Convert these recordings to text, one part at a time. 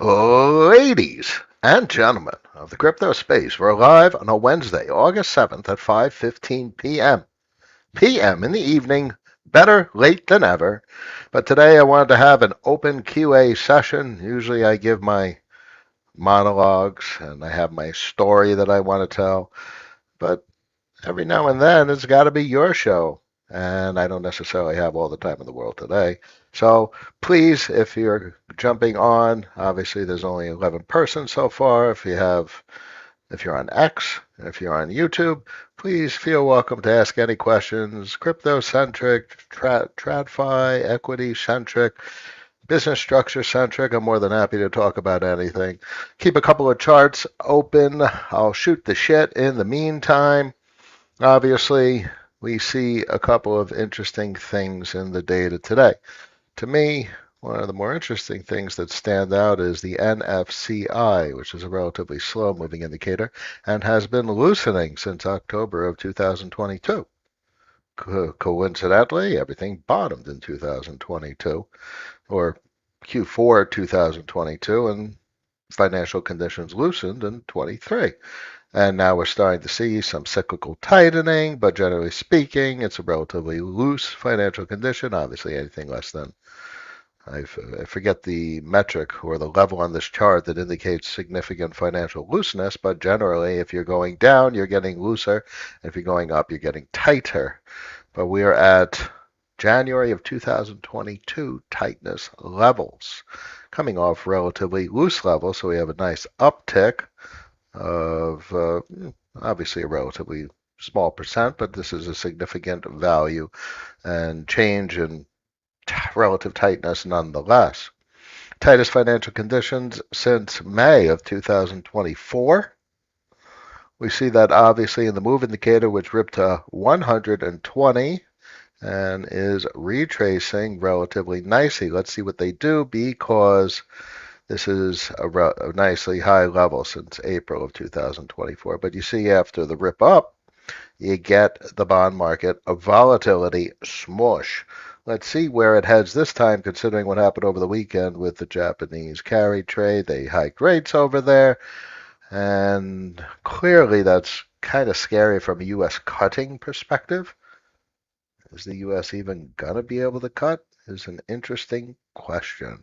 Ladies and gentlemen of the crypto space, we're live on a Wednesday, August 7th at 5:15 p.m. in the evening. Better late than ever. But today I wanted to have an open QA session. Usually I give my monologues and I have my story that I want to tell. But every now and then it's got to be your show. And I don't necessarily have all the time in the world today. So please, if you're jumping on, obviously there's only 11 persons so far. If you're on X, if you're on YouTube, please feel welcome to ask any questions. Crypto centric, TradFi, equity centric, business structure centric. I'm more than happy to talk about anything. Keep a couple of charts open. I'll shoot the shit in the meantime. Obviously, we see a couple of interesting things in the data today. To me, one of the more interesting things that stand out is the NFCI, which is a relatively slow moving indicator and has been loosening since October of 2022. Coincidentally, everything bottomed in 2022 or Q4 2022 and financial conditions loosened in 23. And now we're starting to see some cyclical tightening, but generally speaking, it's a relatively loose financial condition. Obviously, anything less than, I forget the metric or the level on this chart that indicates significant financial looseness, but generally, if you're going down, you're getting looser. And if you're going up, you're getting tighter. But we are at January of 2022 tightness levels, coming off relatively loose levels. So we have a nice uptick of obviously a relatively small percent, but this is a significant value and change in relative tightness nonetheless. Tightest financial conditions since May of 2024. We see that obviously in the move indicator, which ripped to 120 and is retracing relatively nicely. Let's see what they do because this is a nicely high level since April of 2024. But you see after the rip up, you get the bond market a volatility smush. Let's see where it heads this time, considering what happened over the weekend with the Japanese carry trade. They hiked rates over there, and clearly that's kind of scary from a U.S. cutting perspective. Is the U.S. even going to be able to cut? Is an interesting question.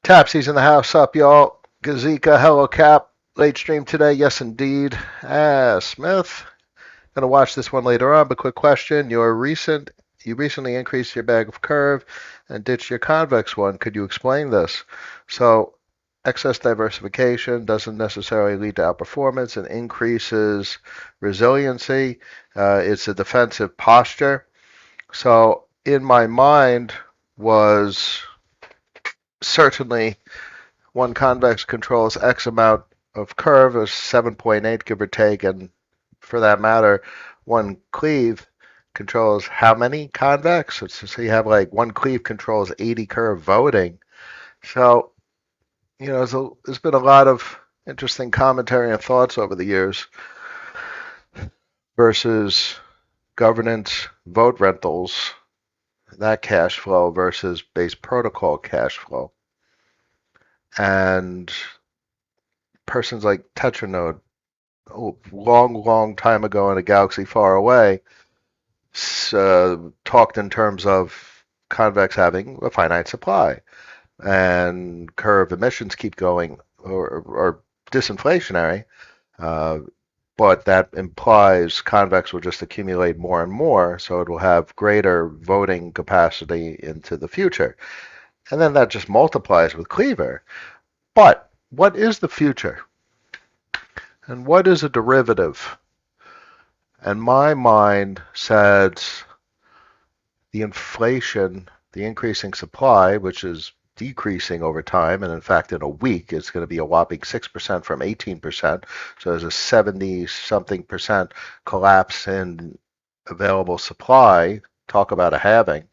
Tapsy's in the house. Up, y'all. Gazika, hello, Cap. Late stream today. Yes, indeed. Smith. Gonna watch this one later on, but quick question. You recently increased your bag of curve and ditched your convex one. Could you explain this? So excess diversification doesn't necessarily lead to outperformance and increases resiliency. It's a defensive posture. So in my mind was certainly one convex controls X amount of curve, is 7.8 give or take, and for that matter, one cleave controls how many convex? So you have like one cleave controls 80 curve voting. So, there's been a lot of interesting commentary and thoughts over the years versus governance vote rentals, that cash flow versus base protocol cash flow. And persons like Tetranode, long time ago in a galaxy far away, talked in terms of convex having a finite supply and curve emissions keep going or disinflationary, but that implies convex will just accumulate more and more, so it will have greater voting capacity into the future. And then that just multiplies with Cleaver. But what is the future? And what is a derivative? And my mind says the inflation, the increasing supply, which is decreasing over time, and in fact in a week it's going to be a whopping 6% from 18%. So there's a 70-something percent collapse in available supply. Talk about a halving.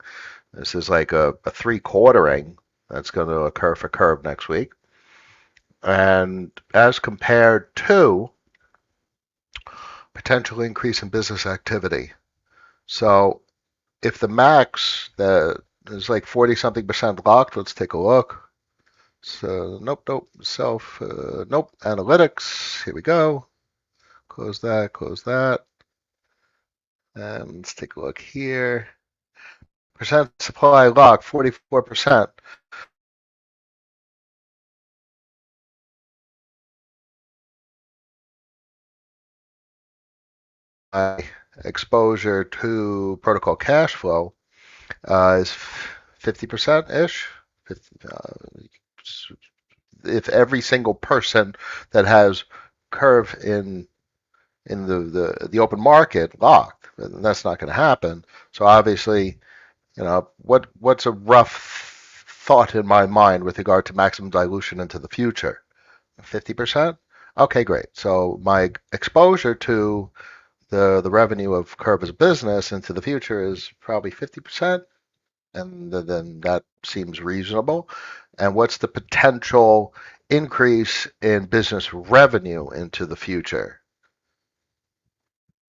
This is like a three-quartering that's going to occur for curve next week. And as compared to potential increase in business activity. So if the max that is like 40-something percent locked, let's take a look. So nope, nope, analytics. Here we go. Close that, close that. And let's take a look here. Percent supply lock, 44%. My exposure to protocol cash flow is 50%-ish. If every single person that has curve in the open market locked, that's not going to happen. So obviously, what's a rough thought in my mind with regard to maximum dilution into the future? 50%? Okay, great. So my exposure to the revenue of Curve as a business into the future is probably 50%, and then that seems reasonable. And what's the potential increase in business revenue into the future?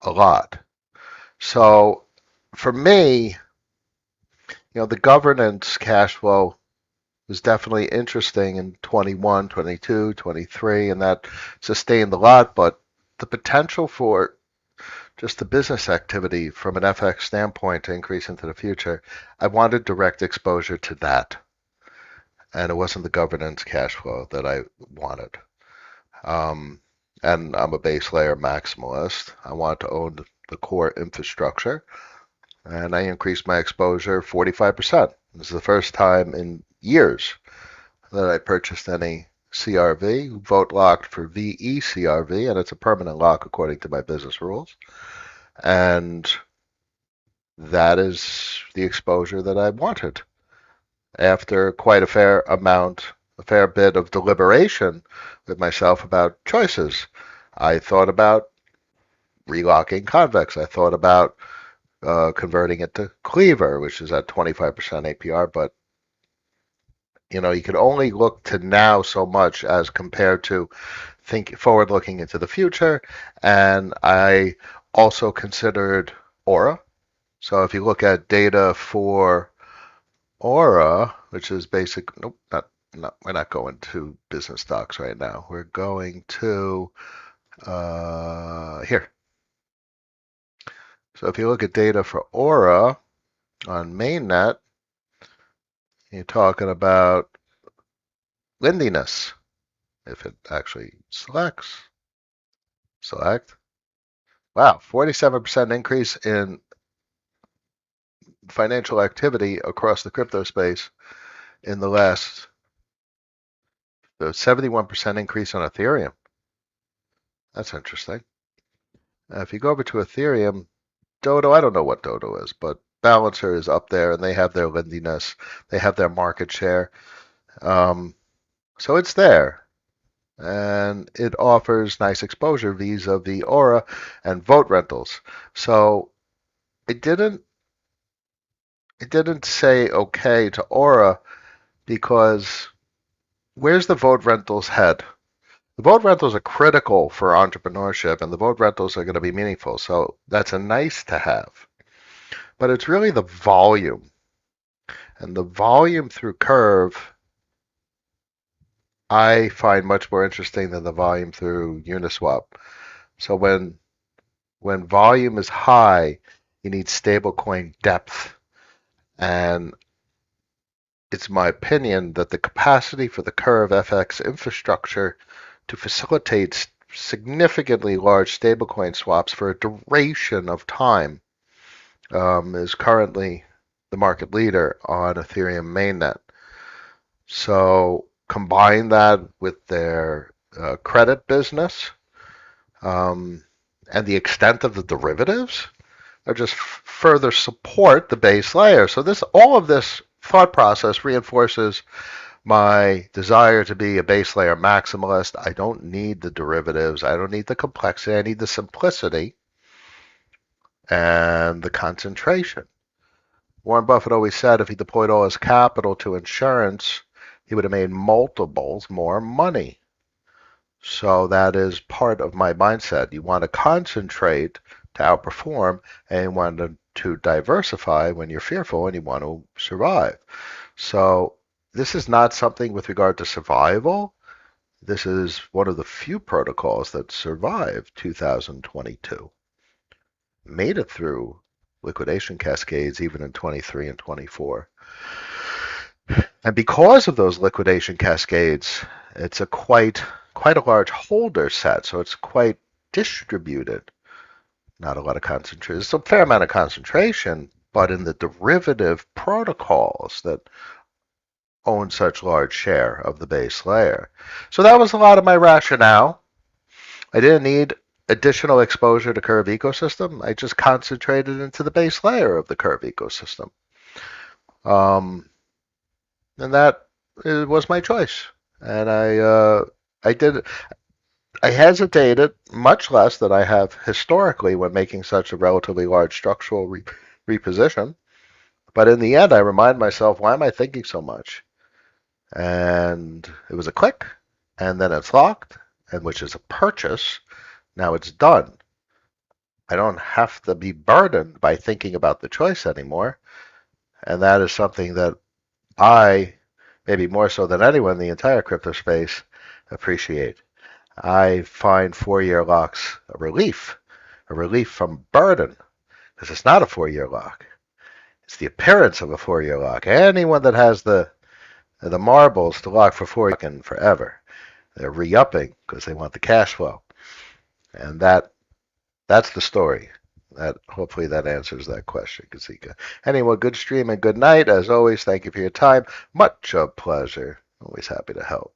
A lot. So for me, the governance cash flow was definitely interesting in 21, 22, 23, and that sustained a lot, but the potential for just the business activity from an FX standpoint to increase into the future, I wanted direct exposure to that. And it wasn't the governance cash flow that I wanted. Um, and I'm a base layer maximalist. I want to own the core infrastructure. And I increased my exposure 45%. This is the first time in years that I purchased any CRV, vote locked for VECRV, and it's a permanent lock according to my business rules. And that is the exposure that I wanted. After quite a fair bit of deliberation with myself about choices, I thought about relocking convex. I thought about converting it to Cleaver, which is at 25% APR, but you can only look to now so much as compared to think forward looking into the future. And I also considered Aura. So if you look at data for Aura, which is basic, nope, we're not going to business stocks right now. We're going to here. So if you look at data for Aura on mainnet, you're talking about lendiness. If it actually select. Wow, 47% increase in financial activity across the crypto space in the 71% increase on Ethereum. That's interesting. If you go over to Ethereum, Dodo, I don't know what Dodo is, but Balancer is up there and they have their lendiness, they have their market share. So it's there. And it offers nice exposure vis-a-vis Aura and vote rentals. So it didn't say okay to Aura because where's the vote rentals head? The vote rentals are critical for entrepreneurship and the vote rentals are going to be meaningful. So that's a nice to have. But it's really the volume. And the volume through Curve I find much more interesting than the volume through Uniswap. So when volume is high, you need stablecoin depth. And it's my opinion that the capacity for the Curve FX infrastructure to facilitate significantly large stablecoin swaps for a duration of time is currently the market leader on Ethereum mainnet. So combine that with their credit business and the extent of the derivatives are just further support the base layer. So all of this thought process reinforces my desire to be a base layer maximalist. I don't need the derivatives. I don't need the complexity. I need the simplicity and the concentration. Warren Buffett always said if he deployed all his capital to insurance, he would have made multiples more money. So that is part of my mindset. You want to concentrate to outperform, and you want to diversify when you're fearful and you want to survive. So this is not something with regard to survival. This is one of the few protocols that survived 2022, made it through liquidation cascades even in 23 and 24. And because of those liquidation cascades, it's a quite a large holder set, so it's quite distributed. Not a lot of concentration. It's a fair amount of concentration, but in the derivative protocols that own such large share of the base layer. So that was a lot of my rationale. I didn't need additional exposure to Curve ecosystem. I just concentrated into the base layer of the Curve ecosystem. Um, and that was my choice. And I did. I hesitated much less than I have historically when making such a relatively large structural reposition. But in the end, I remind myself, why am I thinking so much? And it was a click, and then it's locked, and which is a purchase. Now it's done. I don't have to be burdened by thinking about the choice anymore. And that is something that I, maybe more so than anyone in the entire crypto space, appreciate. I find 4-year locks a relief from burden, because it's not a 4-year lock. It's the appearance of a 4-year lock. Anyone that has the marbles to lock for 4 years and forever, they're re-upping because they want the cash flow, and that's the story. That hopefully that answers that question, Kazika. Anyway, good stream and good night. As always, thank you for your time. Much a pleasure. Always happy to help.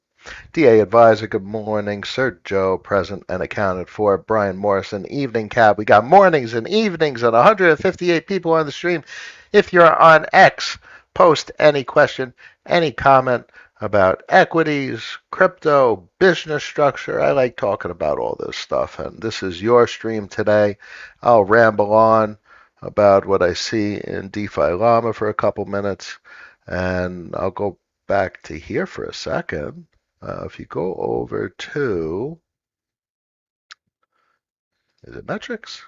DA Advisor, good morning. Sir Joe, present and accounted for. Brian Morrison, evening cab. We got mornings and evenings and 158 people on the stream. If you're on X, post any question, any comment about equities, crypto, business structure. I like talking about all this stuff, and this is your stream today. I'll ramble on about what I see in DeFi Llama for a couple minutes, and I'll go back to here for a second. If you go over to, is it metrics?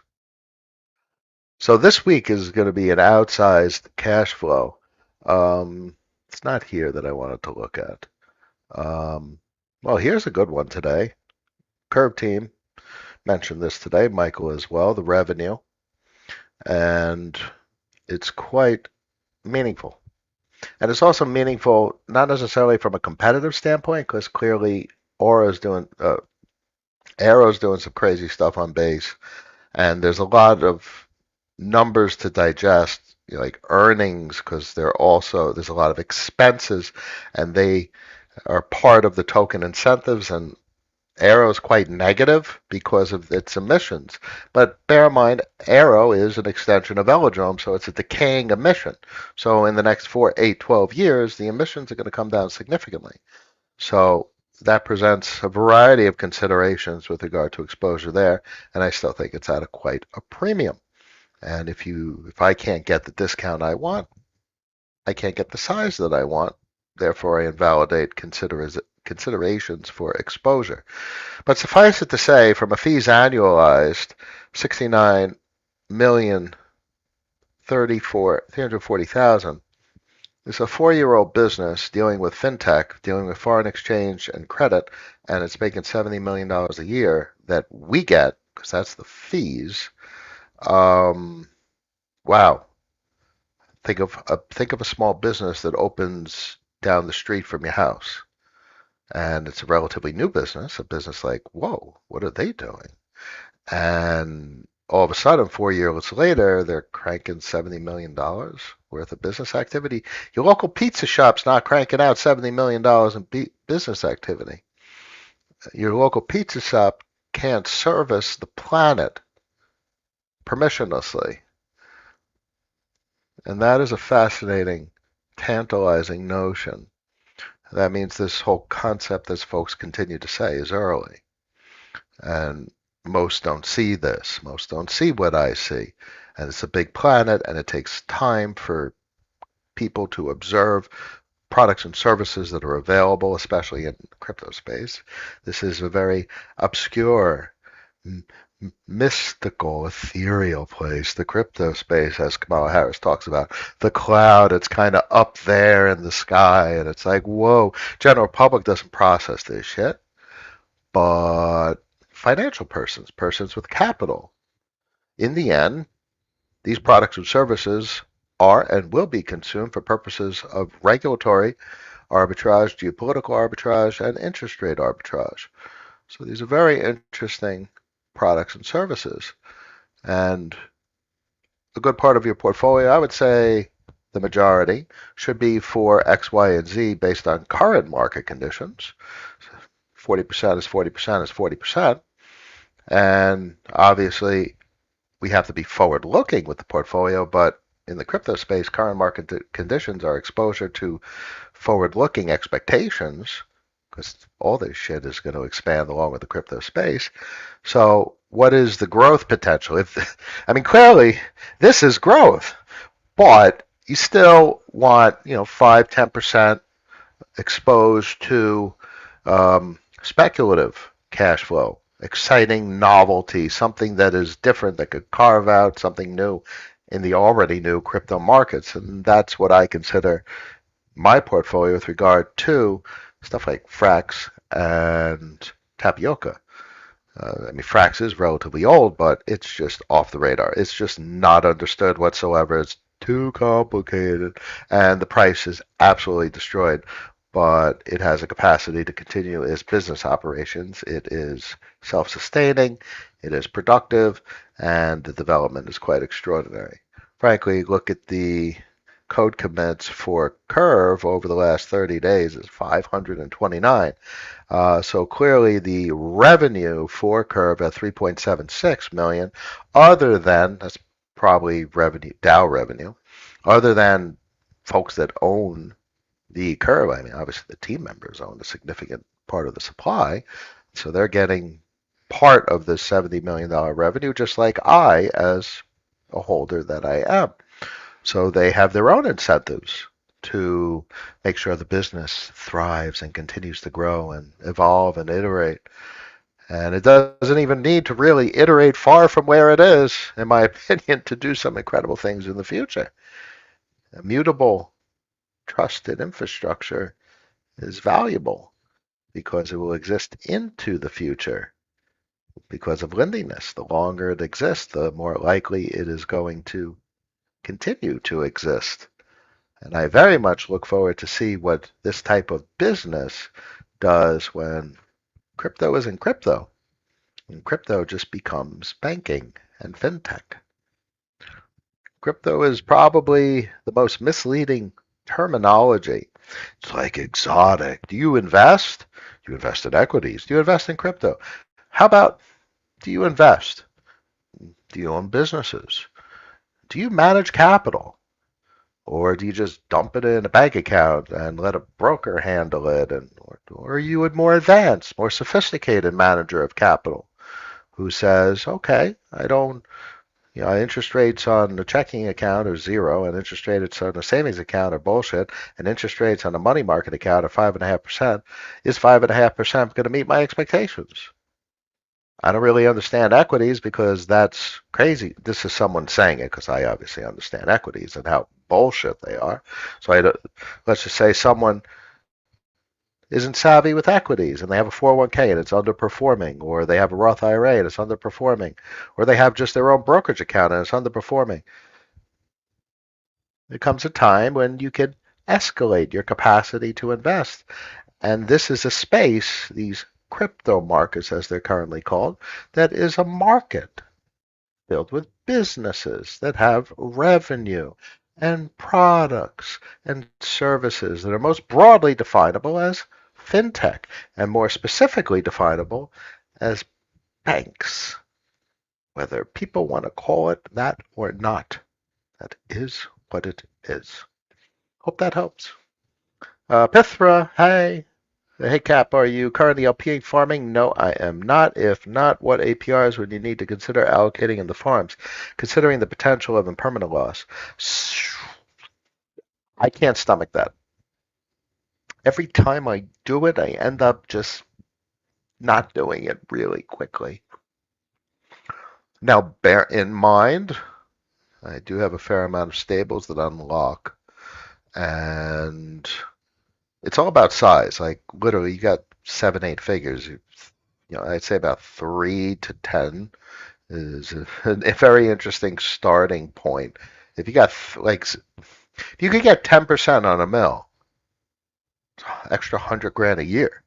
So this week is going to be an outsized cash flow. It's not here that I wanted to look at. Well, here's a good one today. Curve team mentioned this today, Michael as well, the revenue. And it's quite meaningful. And it's also meaningful, not necessarily from a competitive standpoint, because clearly Aura's doing, Arrow's doing some crazy stuff on base, and there's a lot of numbers to digest, like earnings, because there's a lot of expenses, and they are part of the token incentives, and Arrow is quite negative because of its emissions. But bear in mind, Arrow is an extension of Velodrome, so it's a decaying emission. So in the next 4, 8, 12 years, the emissions are going to come down significantly. So that presents a variety of considerations with regard to exposure there, and I still think it's at quite a premium. And if I can't get the discount I want, I can't get the size that I want. Therefore, I invalidate considerations for exposure. But suffice it to say, from a fees annualized, 69 million 340,000. It's a 4-year-old business dealing with fintech, dealing with foreign exchange and credit, and it's making $70 million a year that we get, because that's the fees. Wow. Think of a small business that opens down the street from your house, and it's a relatively new business, a business like, whoa, what are they doing? And all of a sudden, 4 years later, they're cranking $70 million worth of business activity. Your local pizza shop's not cranking out $70 million in business activity. Your local pizza shop can't service the planet permissionlessly. And that is a fascinating, tantalizing notion. That means this whole concept, as folks continue to say, is early. And most don't see this. Most don't see what I see. And it's a big planet, and it takes time for people to observe products and services that are available, especially in crypto space. This is a very obscure, mystical, ethereal place, the crypto space, as Kamala Harris talks about. The cloud, it's kind of up there in the sky, and it's like, whoa. General public doesn't process this shit, but financial persons, persons with capital, in the end, these products and services are and will be consumed for purposes of regulatory arbitrage, geopolitical arbitrage, and interest rate arbitrage. So these are very interesting products and services. And a good part of your portfolio, I would say the majority, should be for X, Y, and Z based on current market conditions. 40% is 40% is 40%. And obviously, we have to be forward looking with the portfolio, but in the crypto space, current market conditions are exposure to forward looking expectations because all this shit is going to expand along with the crypto space. So, what is the growth potential? I mean, clearly, this is growth, but you still want 5-10% exposed to speculative cash flow, exciting novelty, something that is different that could carve out something new in the already new crypto markets. And that's what I consider my portfolio with regard to stuff like Frax and Tapioca. I mean, Frax is relatively old, but it's just off the radar. It's just not understood whatsoever. It's too complicated, and the price is absolutely destroyed. But it has a capacity to continue its business operations. It is self-sustaining, it is productive, and the development is quite extraordinary. Frankly, look at the code commits for Curve over the last 30 days is 529. So clearly the revenue for Curve at 3.76 million, other than that's probably revenue DAO revenue, other than folks that own the Curve. I mean, obviously the team members own a significant part of the supply, so they're getting part of the $70 million revenue, just like I, as a holder that I am. So they have their own incentives to make sure the business thrives and continues to grow and evolve and iterate. And it doesn't even need to really iterate far from where it is, in my opinion, to do some incredible things in the future. Immutable, trusted infrastructure is valuable because it will exist into the future because of lendiness. The longer it exists, the more likely it is going to continue to exist. And I very much look forward to see what this type of business does when crypto isn't crypto. And crypto just becomes banking and fintech. Crypto is probably the most misleading terminology. It's like exotic. Do you invest? Do you invest in equities? Do you invest in crypto? How about do you invest? Do you own businesses? Do you manage capital? Or do you just dump it in a bank account and let a broker handle it? Or are you a more advanced, more sophisticated manager of capital who says, okay, I don't, interest rates on the checking account are zero, and interest rates on the savings account are bullshit, and interest rates on the money market account are 5.5%. Is 5.5% going to meet my expectations? I don't really understand equities because that's crazy. This is someone saying it because I obviously understand equities and how bullshit they are. So let's just say someone isn't savvy with equities and they have a 401k and it's underperforming, or they have a Roth IRA and it's underperforming, or they have just their own brokerage account and it's underperforming. There comes a time when you can escalate your capacity to invest. And this is a space, these crypto markets as they're currently called, that is a market filled with businesses that have revenue and products and services that are most broadly definable as fintech and more specifically definable as banks, whether people want to call it that or not. That is what it is. Hope that helps. Pithra, hey. Hey Cap, are you currently LP farming? No, I am not. If not, what APRs would you need to consider allocating in the farms, considering the potential of impermanent loss? I can't stomach that. Every time I do it, I end up just not doing it really quickly. Now, bear in mind, I do have a fair amount of stables that unlock, and it's all about size. Like literally, you got 7, 8 figures. I'd say about 3 to 10 is a very interesting starting point. If you got like, if you could get 10% on a mill, extra 100 grand a year.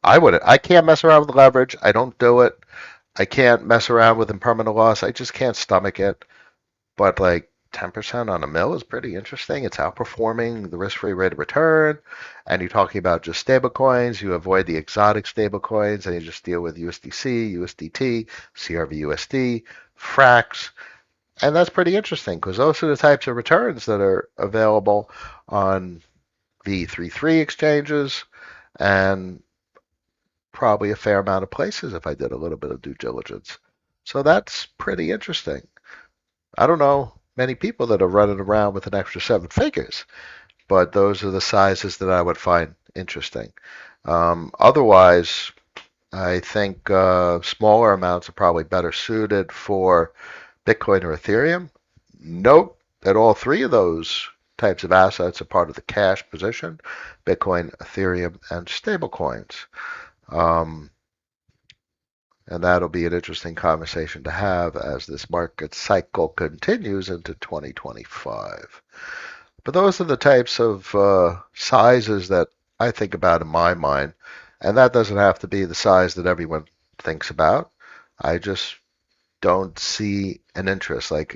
I wouldn't. I can't mess around with leverage. I don't do it. I can't mess around with impermanent loss. I just can't stomach it. But like 10% on a mill is pretty interesting. It's outperforming the risk-free rate of return. And you're talking about just stable coins. You avoid the exotic stable coins and you just deal with USDC, USDT, CRVUSD, FRAX. And that's pretty interesting because those are the types of returns that are available on the 3-3 exchanges and probably a fair amount of places if I did a little bit of due diligence. So that's pretty interesting. I don't know many people that are running around with an extra 7 figures, but those are the sizes that I would find interesting. Otherwise, I think smaller amounts are probably better suited for Bitcoin or Ethereum. Note that all three of those types of assets are part of the cash position: Bitcoin, Ethereum, and stablecoins. Um, and that'll be an interesting conversation to have as this market cycle continues into 2025. But those are the types of sizes that I think about in my mind. And that doesn't have to be the size that everyone thinks about. I just don't see an interest. And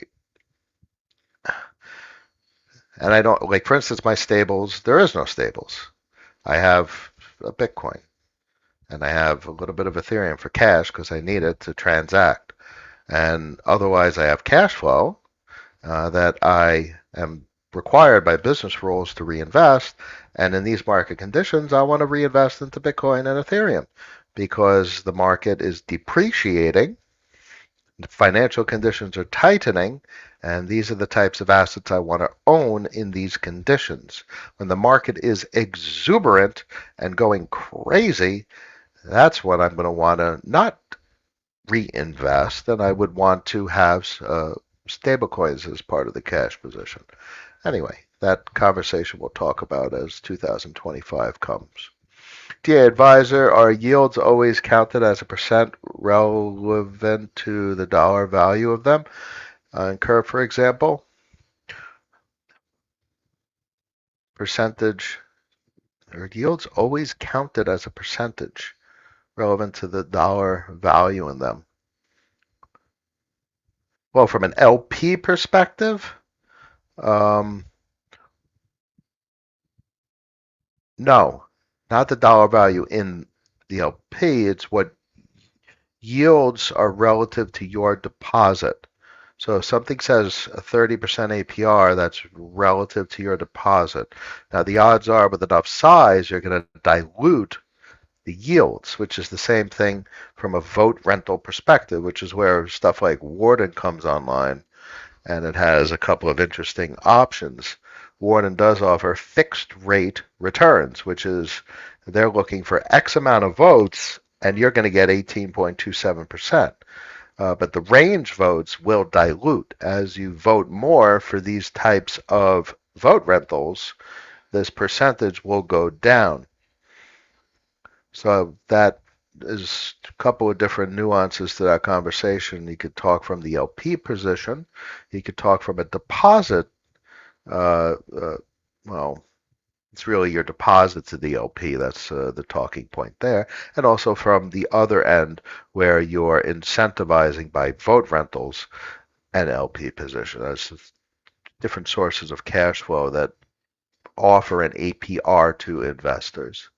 I don't, like, for instance, my stables, there is no stables. I have a Bitcoin and I have a little bit of Ethereum for cash because I need it to transact. And otherwise, I have cash flow that I am required by business rules to reinvest. And in these market conditions, I want to reinvest into Bitcoin and Ethereum because the market is depreciating, the financial conditions are tightening, and these are the types of assets I want to own in these conditions. When the market is exuberant and going crazy, that's when I'm going to want to not reinvest, and I would want to have stablecoins as part of the cash position. Anyway, that conversation we'll talk about as 2025 comes. DA Advisor, are yields always counted as a percent relevant to the dollar value of them? In Curve, for example, percentage, or yields always counted as a percentage relevant to the dollar value in them? Well, from an LP perspective, um, no, not the dollar value in the LP. It's what yields are relative to your deposit. So if something says a 30% APR, that's relative to your deposit. Now, the odds are with enough size, you're going to dilute the yields, which is the same thing from a vote rental perspective, which is where stuff like Warden comes online, and it has a couple of interesting options. Warden does offer fixed rate returns, which is they're looking for X amount of votes, and you're going to get 18.27%. But the range votes will dilute. As you vote more for these types of vote rentals, this percentage will go down. So that is a couple of different nuances to that conversation. You could talk from the LP position. You could talk from a deposit. Uh, uh, well, it's really your deposit to the LP. That's the talking point there. And also from the other end where you're incentivizing by vote rentals and LP position. That's different sources of cash flow that offer an APR to investors.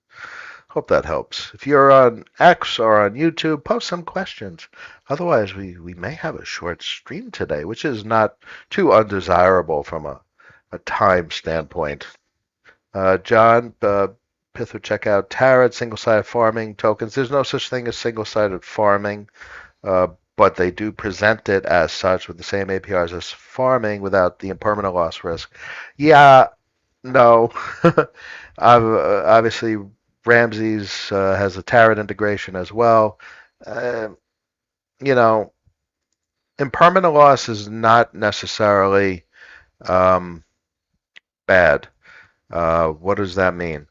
Hope that helps. If you're on X or on YouTube, post some questions. Otherwise, we may have a short stream today, which is not too undesirable from a time standpoint. John, Pith would check out Tarot, single-sided farming tokens. There's no such thing as single-sided farming, but they do present it as such with the same APRs as farming without the impermanent loss risk. Yeah, no. Obviously, Ramsey's has a Tarot integration as well. Uh, you know, impermanent loss is not necessarily um, bad. What does that mean?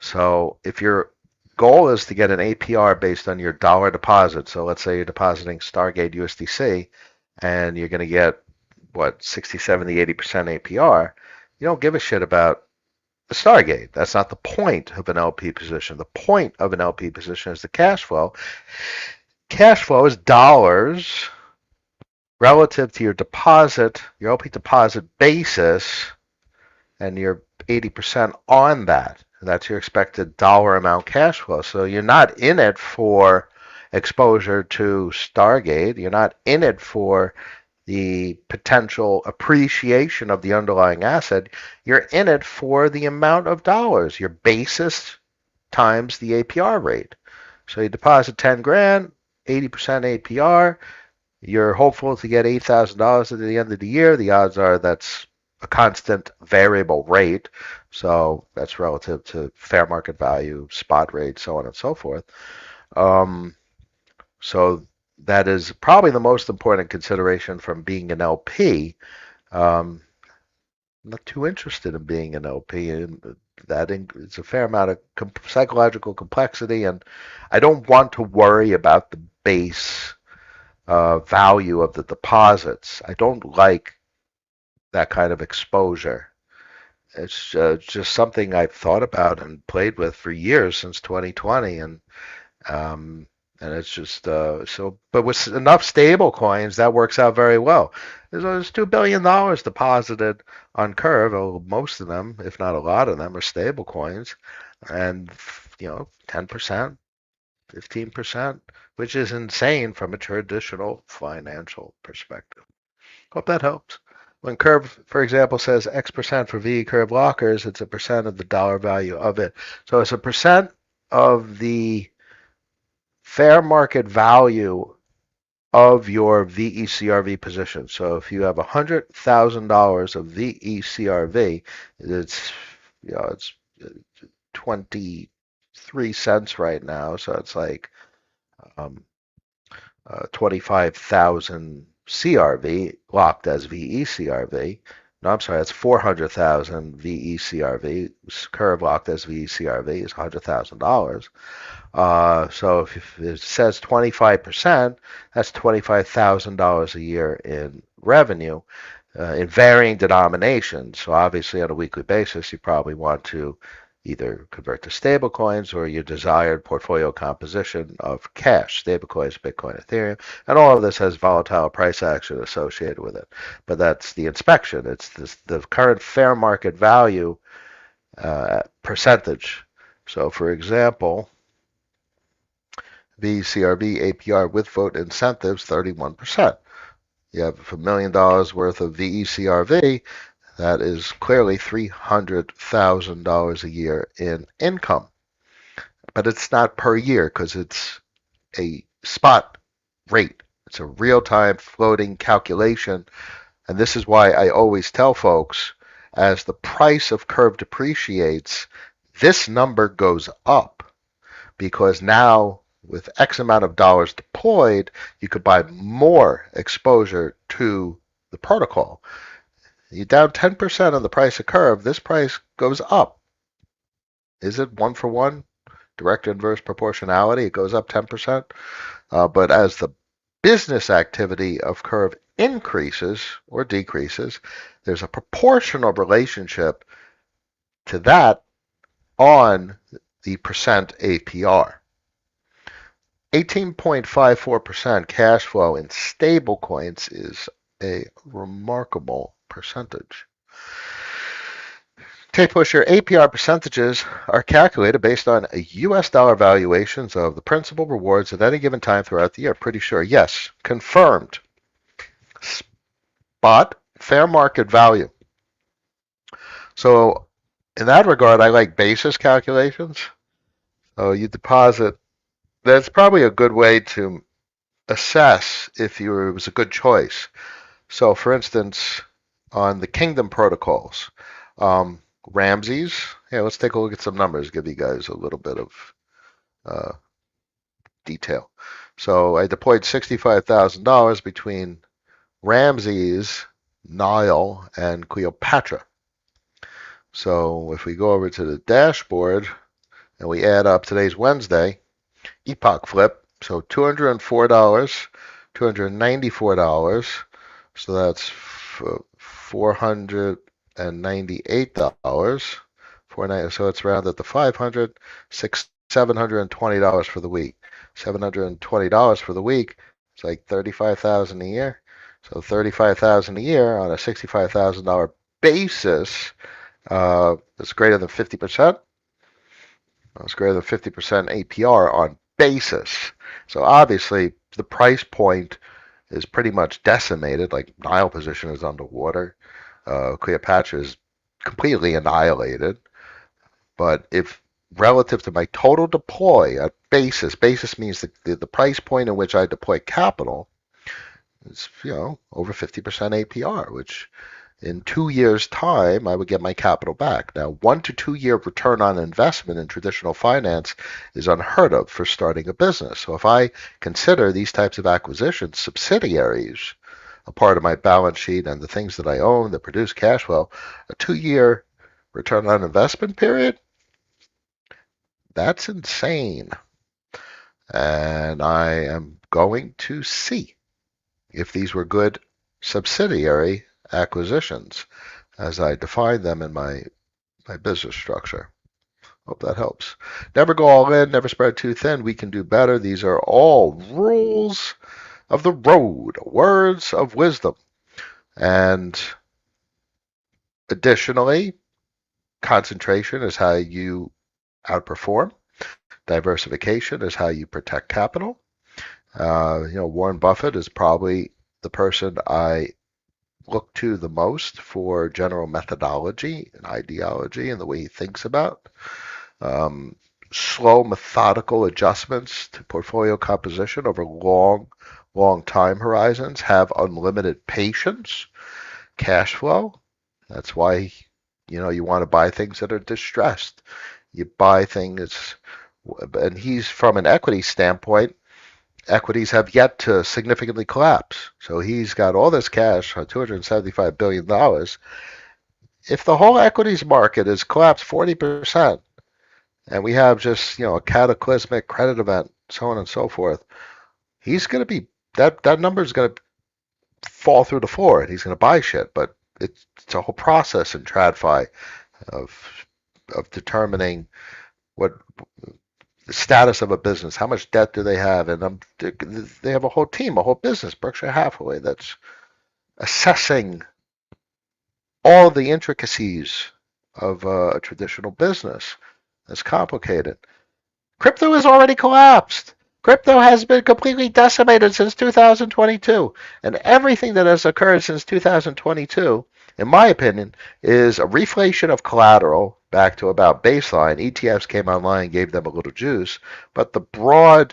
So if your goal is to get an APR based on your dollar deposit, so let's say you're depositing Stargate USDC and you're going to get what 60, 70, 80% APR, you don't give a shit about the Stargate. That's not the point of an LP position. The point of an LP position is the cash flow. Cash flow is dollars relative to your deposit, your LP deposit basis, and you're 80% on that. That's your expected dollar amount cash flow. So you're not in it for exposure to Stargate. You're not in it for the potential appreciation of the underlying asset. You're in it for the amount of dollars, your basis times the APR rate. So you deposit 10 grand, 80% APR. You're hopeful to get $8,000 at the end of the year. The odds are that's a constant variable rate. So that's relative to fair market value, spot rate, so on and so forth. Um, so that is probably the most important consideration from being an LP. I'm not too interested in being an LP, and that it's a fair amount of psychological complexity, and I don't want to worry about the base value of the deposits. I don't like that kind of exposure. It's just something I've thought about and played with for years since 2020, um, and it's just so. But with enough stable coins, that works out very well. There's $2 billion deposited on Curve. Oh, most of them, if not a lot of them, are stable coins, and 10%, 15%, which is insane from a traditional financial perspective. Hope that helps. When Curve, for example, says X% for V Curve lockers, it's a percent of the dollar value of it. So it's a percent of the fair market value of your VECRV position. So if you have $100,000 of VECRV, it's 23 cents right now. So it's like um, 25,000 CRV locked as VECRV. No, I'm sorry, that's 400,000 VECRV. Curve locked as VECRV is $100,000. So if it says 25%, that's $25,000 a year in revenue in varying denominations. So obviously on a weekly basis, you probably want to either convert to stablecoins or your desired portfolio composition of cash, stablecoins, Bitcoin, Ethereum, and all of this has volatile price action associated with it. But that's the inspection. It's the current fair market value percentage. So for example, VCRV APR with vote incentives, 31%. You have $1 million worth of VECRV, that is clearly $300,000 a year in income. But it's not per year because it's a spot rate. It's a real-time floating calculation. And this is why I always tell folks, as the price of Curve depreciates, this number goes up because now with X amount of dollars deployed, you could buy more exposure to the protocol. You down 10% on the price of Curve, this price goes up. Is it one for one? Direct inverse proportionality, it goes up 10%. But as the business activity of Curve increases or decreases, there's a proportional relationship to that on the percent APR. 18.54% cash flow in stable coins is a remarkable percentage. Tape Pusher APR percentages are calculated based on US dollar valuations of the principal rewards at any given time throughout the year. Pretty sure. Yes. Confirmed. Spot fair market value. So in that regard, I like basis calculations. So you deposit. That's probably a good way to assess if it was a good choice. So for instance, on the Kingdom protocols, Ramses. Yeah, let's take a look at some numbers, give you guys a little bit of detail. So I deployed $65,000 between Ramses, Nile, and Cleopatra. So if we go over to the dashboard and we add up today's Wednesday, Epoch Flip, so $204, $294. So that's $498. So it's rounded to 500, $720 for the week. $720 for the week. It's like 35,000 a year. So 35,000 a year on a $65,000 basis. It's greater than 50%. It's greater than 50% APR on basis. So obviously the price point is pretty much decimated. Like Nile position is underwater. Cleopatra is completely annihilated. But if relative to my total deploy at basis means the price point in which I deploy capital is over 50% APR, which in 2 years' time, I would get my capital back. Now, 1 to 2 year return on investment in traditional finance is unheard of for starting a business. So if I consider these types of acquisitions subsidiaries, a part of my balance sheet and the things that I own that produce cash flow, a 2 year return on investment period, that's insane. And I am going to see if these were good subsidiary acquisitions as I define them in my business structure. Hope that helps. Never go all in, never spread too thin. We can do better. These are all rules of the road, words of wisdom. And additionally, concentration is how you outperform. Diversification is how you protect capital. Warren Buffett is probably the person I look to the most for general methodology and ideology and the way he thinks about. Slow, methodical adjustments to portfolio composition over long time horizons. Have unlimited patience, cash flow. That's why you want to buy things that are distressed. You buy things, and he's from an equity standpoint. Equities have yet to significantly collapse. So he's got all this cash, $275 billion. If the whole equities market has collapsed 40%, and we have just, a cataclysmic credit event, so on and so forth, he's going to be, that number is going to fall through the floor, and he's going to buy shit. But it's a whole process in TradFi of determining what the status of a business, how much debt do they have, and they have a whole team, a whole business, Berkshire Hathaway, that's assessing all the intricacies of a traditional business. It's complicated. Crypto has already collapsed. Crypto has been completely decimated since 2022, and everything that has occurred since 2022, in my opinion, is a reflation of collateral back to about baseline. ETFs came online, gave them a little juice, but the broad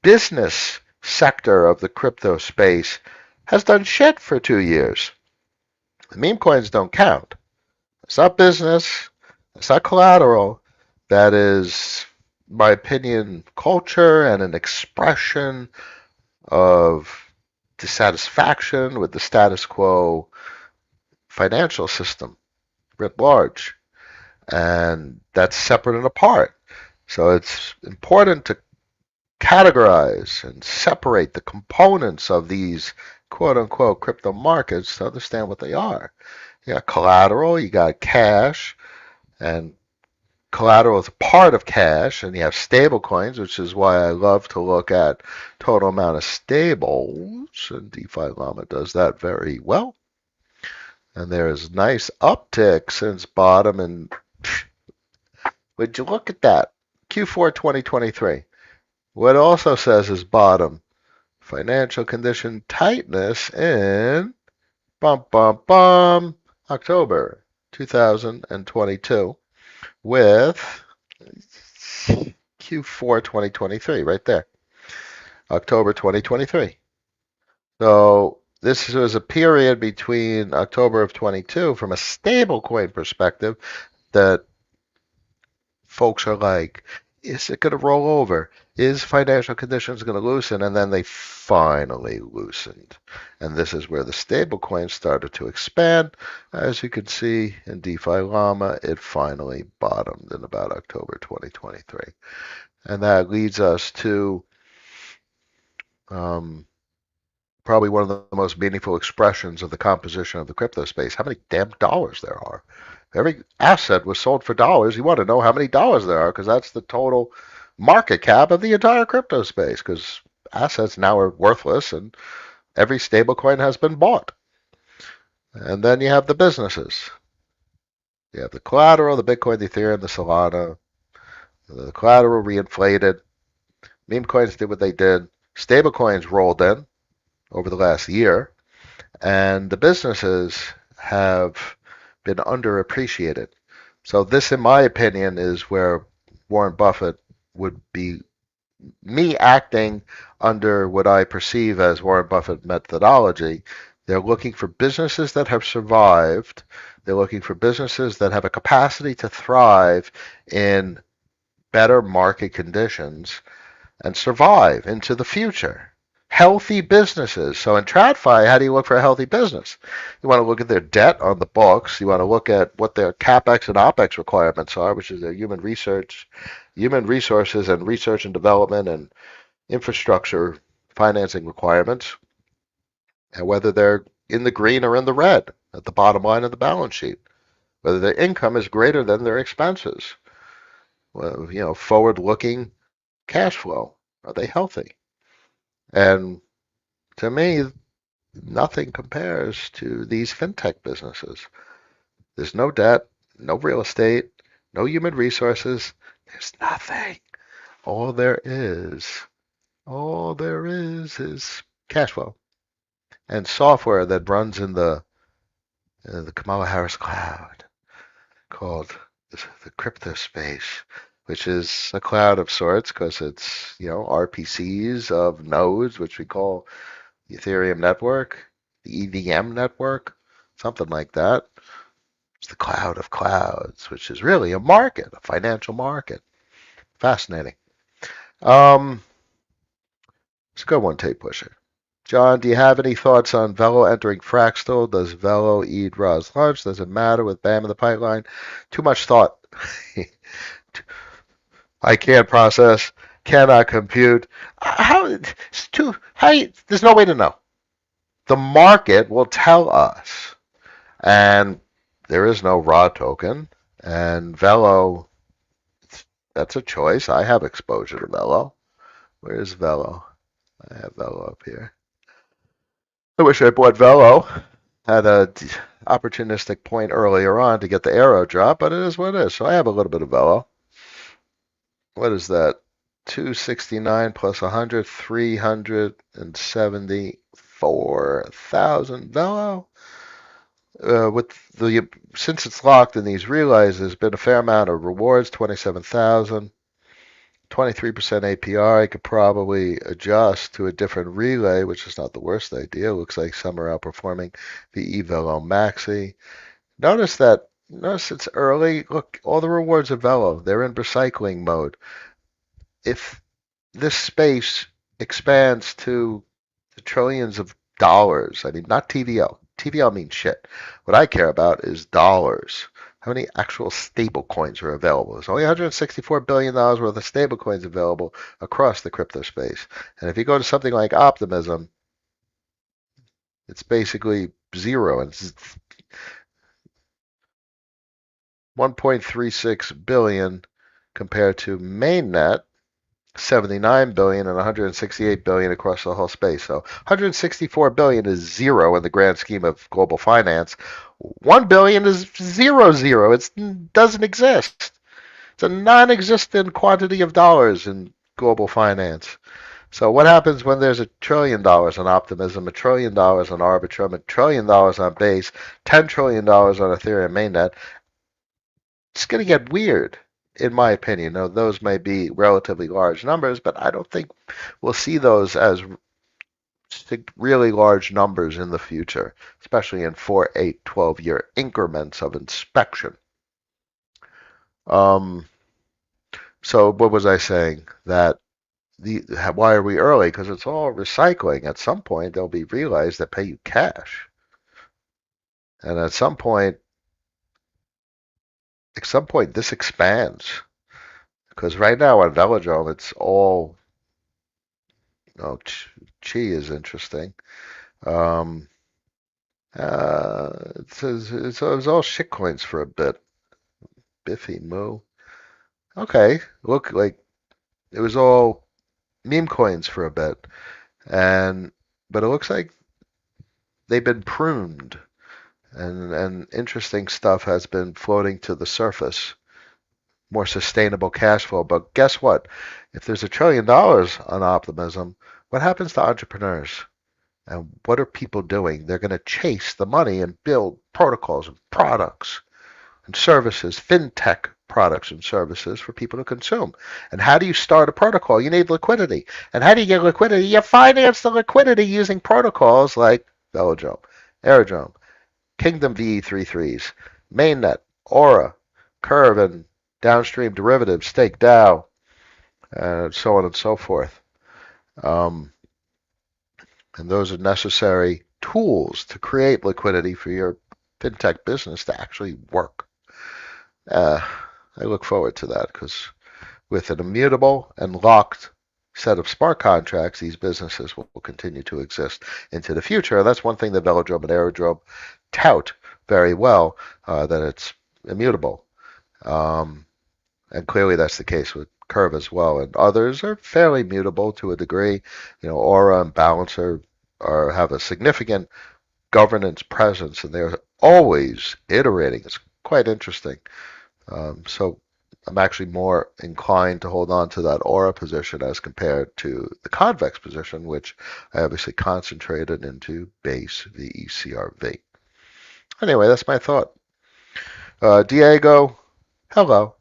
business sector of the crypto space has done shit for 2 years. The meme coins don't count. It's not business. It's not collateral. That is, in my opinion, culture and an expression of dissatisfaction with the status quo financial system writ large. And that's separate and apart. So it's important to categorize and separate the components of these quote unquote crypto markets to understand what they are. You got collateral, you got cash, and collateral is a part of cash, and you have stable coins, which is why I love to look at total amount of stables, and DeFi Llama does that very well. And there's nice uptick since bottom, and would you look at that? Q4 2023. What it also says is bottom. Financial condition tightness in October 2022 with Q4 2023 right there. October 2023. So this was a period between October of 22 from a stablecoin perspective that folks are like, Is it going to roll over? Is financial conditions going to loosen? And then they finally loosened. And this is where the stablecoins started to expand. As you can see in DeFi Llama, it finally bottomed in about October 2023. And that leads us to um, probably one of the most meaningful expressions of the composition of the crypto space. How many damn dollars there are? Every asset was sold for dollars. You want to know how many dollars there are because that's the total market cap of the entire crypto space because assets now are worthless and every stablecoin has been bought. And then you have the businesses. You have the collateral, the Bitcoin, the Ethereum, the Solana. The collateral reinflated. Meme coins did what they did. Stablecoins rolled in over the last year. And the businesses have been underappreciated. So this, in my opinion, is where Warren Buffett would be me acting under what I perceive as Warren Buffett methodology. They're looking for businesses that have survived. They're looking for businesses that have a capacity to thrive in better market conditions and survive into the future. Healthy businesses. So in TradFi, how do you look for a healthy business? You want to look at their debt on the books. You want to look at what their capex and opex requirements are, which is their human resources, and research and development and infrastructure financing requirements, and whether they're in the green or in the red at the bottom line of the balance sheet. Whether their income is greater than their expenses. Well, forward-looking cash flow. Are they healthy? And to me, nothing compares to these fintech businesses. There's no debt, no real estate, no human resources. There's nothing. All there is, all there is cash flow and software that runs in the Kamala Harris cloud called the crypto space, which is a cloud of sorts because it's RPCs of nodes, which we call the Ethereum network, the EVM network, something like that. It's the cloud of clouds, which is really a market, a financial market. Fascinating. It's a good one, Tape Pusher. John, do you have any thoughts on Velo entering Fractal? Does Velo eat Ra's lunch? Does it matter with BAM in the pipeline? Too much thought. I can't process, cannot compute. There's no way to know. The market will tell us. And there is no raw token. And Velo, that's a choice. I have exposure to Velo. Where's Velo? I have Velo up here. I wish I bought Velo. Had a opportunistic point earlier on to get the arrow drop, but it is what it is. So I have a little bit of Velo. What is that? 269 plus 100, 374,000 Velo. Since it's locked in these relays, there's been a fair amount of rewards. 27,000, 23% APR. I could probably adjust to a different relay, which is not the worst idea. Looks like some are outperforming the eVelo Maxi. Notice it's early. Look, all the rewards are Velo. They're in recycling mode. If this space expands to the trillions of dollars, I mean, not TVL. TVL means shit. What I care about is dollars. How many actual stable coins are available? There's only $164 billion worth of stable coins available across the crypto space. And if you go to something like Optimism, it's basically zero. And it's 1.36 billion compared to mainnet, 79 billion and 168 billion across the whole space. So 164 billion is zero in the grand scheme of global finance. 1 billion is zero. It doesn't exist. It's a non-existent quantity of dollars in global finance. So what happens when there's $1 trillion on Optimism, $1 trillion on Arbitrum, $1 trillion on Base, $10 trillion on Ethereum mainnet? It's going to get weird, in my opinion. Now, those may be relatively large numbers, but I don't think we'll see those as really large numbers in the future, especially in 4, 8, 12-year increments of inspection. So what was I saying? That the why are we early? Because it's all recycling. At some point, there'll be realized that pay you cash, and at some point, this expands. Because right now on Velodrome, it's all chi is interesting. Um, it was all shitcoins for a bit. Biffy Moo. Okay, look like it was all meme coins for a bit, and but it looks like they've been pruned, and interesting stuff has been floating to the surface. More sustainable cash flow. But guess what? If there's $1 trillion on optimism, what happens to entrepreneurs? And what are people doing? They're going to chase the money and build protocols and products and services, fintech products and services for people to consume. And how do you start a protocol? You need liquidity. And how do you get liquidity? You finance the liquidity using protocols like Velodrome, Aerodrome, Kingdom VE33s, Mainnet, Aura, Curve, and downstream derivatives, Stake DAO, and so on and so forth. Um, and those are necessary tools to create liquidity for your fintech business to actually work. Uh, I look forward to that because with an immutable and locked set of smart contracts, these businesses will continue to exist into the future. That's one thing that Velodrome and Aerodrome tout very well, that it's immutable. Um, and clearly that's the case with Curve as well. And others are fairly mutable to a degree. Aura and Balancer have a significant governance presence, and they're always iterating. It's quite interesting. So I'm actually more inclined to hold on to that Aura position as compared to the convex position, which I obviously concentrated into base VECRV. Anyway, that's my thought. Diego, hello.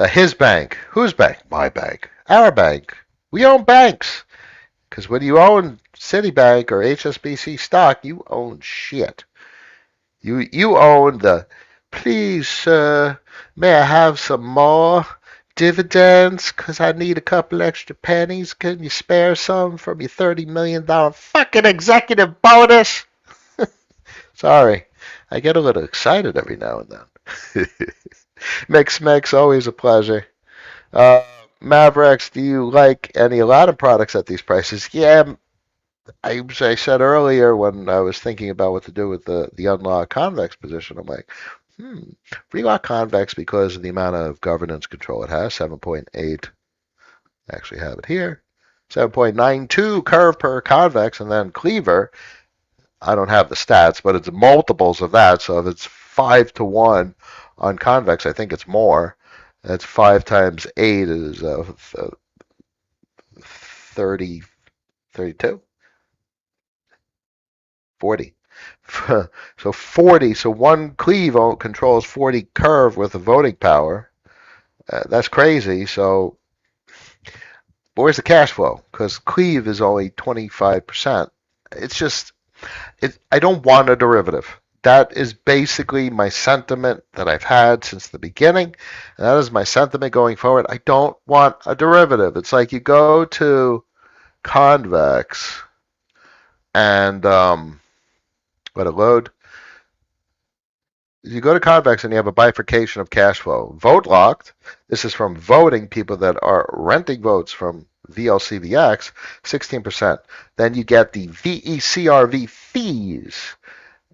His bank. Whose bank? My bank. Our bank. We own banks. Because when you own Citibank or HSBC stock, you own shit. You own the, please, sir, may I have some more dividends? Because I need a couple extra pennies. Can you spare some from your $30 million fucking executive bonus? Sorry. I get a little excited every now and then. Mix, always a pleasure. Uh, Mavericks, do you like any Aladdin products at these prices? Yeah, I said earlier when I was thinking about what to do with the unlocked convex position, I'm like, relock convex because of the amount of governance control it has, 7.8. I actually have it here. 7.92 curve per convex, and then cleaver. I don't have the stats, but it's multiples of that. So if it's 5 to 1 on convex, I think it's more. That's 5 times 8 is 30, 32, 40. So 40. So one cleave controls 40 curve with a voting power. That's crazy. So where's the cash flow? Because cleave is only 25%. It's just, I don't want a derivative. That is basically my sentiment that I've had since the beginning. And that is my sentiment going forward. I don't want a derivative. It's like you go to convex and let it load. You go to convex and you have a bifurcation of cash flow. Vote locked. This is from voting people that are renting votes from VLCVX, 16%. Then you get the VECRV fees.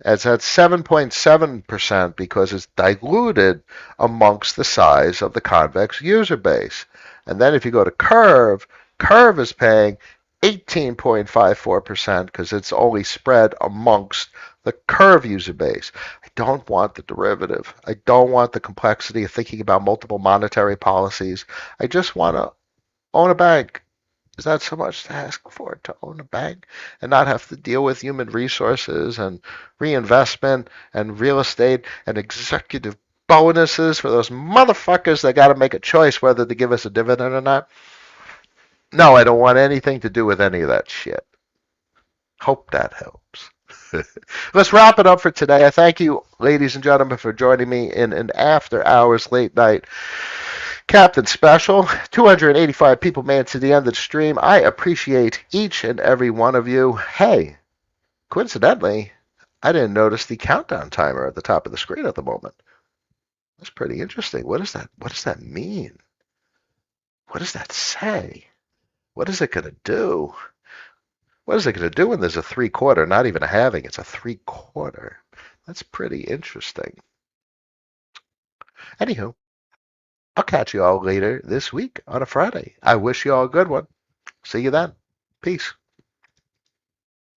It's at 7.7% because it's diluted amongst the size of the convex user base. And then if you go to Curve, Curve is paying 18.54% because it's only spread amongst the Curve user base. I don't want the derivative. I don't want the complexity of thinking about multiple monetary policies. I just want to own a bank. Is that so much to ask for, to own a bank and not have to deal with human resources and reinvestment and real estate and executive bonuses for those motherfuckers that got to make a choice whether to give us a dividend or not? No, I don't want anything to do with any of that shit. Hope that helps. Let's wrap it up for today. I thank you, ladies and gentlemen, for joining me in an after hours late night Captain Special, 285 people made it to the end of the stream. I appreciate each and every one of you. Hey, coincidentally, I didn't notice the countdown timer at the top of the screen at the moment. That's pretty interesting. What is that? What does that mean? What does that say? What is it going to do? What is it going to do when there's a three-quarter, not even a halving, it's a three-quarter? That's pretty interesting. Anywho, I'll catch you all later this week on a Friday. I wish you all a good one. See you then. Peace.